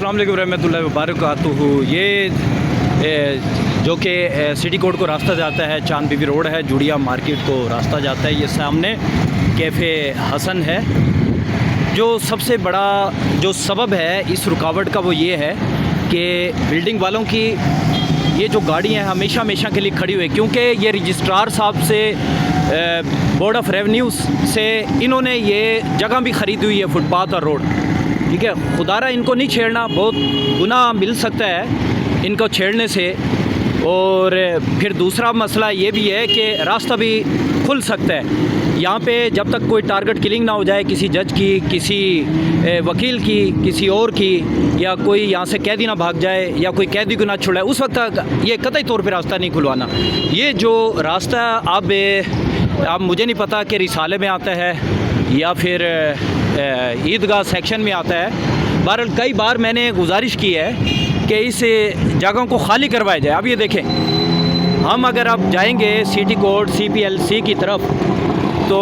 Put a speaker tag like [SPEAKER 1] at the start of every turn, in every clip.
[SPEAKER 1] अस्सलाम वालेकुम रहमतुल्लाहि व बरकातुहू। ये जो कि सिटी कोर्ट को रास्ता जाता है, चांद बीबी रोड है, जुड़िया मार्केट को रास्ता जाता है। ये सामने कैफ़े हसन है। जो सबसे बड़ा जो सबब है इस रुकावट का वो ये है कि बिल्डिंग वालों की ये जो गाड़ी है हमेशा के लिए खड़ी हुई है, क्योंकि ये रजिस्ट्रार साहब से बोर्ड ऑफ रेवेन्यूज़ से इन्होंने ये जगह भी ख़रीदी हुई है, फुटपाथ और रोड। ठीक है, खुदारा इनको नहीं छेड़ना, बहुत गुनाह मिल सकता है इनको छेड़ने से। और फिर दूसरा मसला ये भी है कि रास्ता भी खुल सकता है यहाँ पे, जब तक कोई टारगेट किलिंग ना हो जाए किसी जज की, किसी वकील की, किसी और की, या कोई यहाँ से कैदी ना भाग जाए या कोई कैदी को ना छुड़ाए, उस वक्त तक ये कतई तौर पे रास्ता नहीं खुलवाना। ये जो रास्ता अब मुझे नहीं पता कि रिसाले में आता है या फिर ईदगाह सेक्शन में आता है। बहरहाल कई बार मैंने गुजारिश की है कि इस जगहों को खाली करवाया जाए। अब ये देखें, हम अगर अब जाएंगे सिटी कोर्ट CPLC की तरफ तो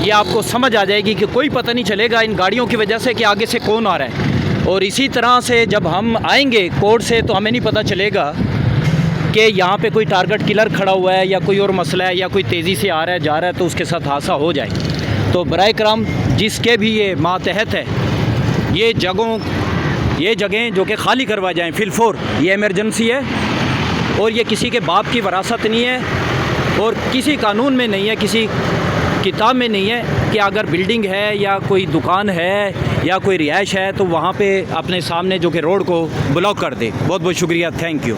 [SPEAKER 1] ये आपको समझ आ जाएगी कि कोई पता नहीं चलेगा इन गाड़ियों की वजह से कि आगे से कौन आ रहा है। और इसी तरह से जब हम आएंगे कोर्ट से तो हमें नहीं पता चलेगा कि यहाँ पे कोई टारगेट किलर खड़ा हुआ है या कोई और मसला है या कोई तेज़ी से आ रहा है जा रहा है तो उसके साथ हादसा हो जाए। तो बराए करम जिसके भी ये मातहत है ये जगहें जो कि खाली करवा जाएँ फिलफोर, ये इमरजेंसी है और ये किसी के बाप की वरासत नहीं है और किसी कानून में नहीं है, किसी किताब में नहीं है कि अगर बिल्डिंग है या कोई दुकान है या कोई रिहाइश है तो वहाँ पे अपने सामने जो कि रोड को ब्लॉक कर दे। बहुत बहुत शुक्रिया, थैंक यू।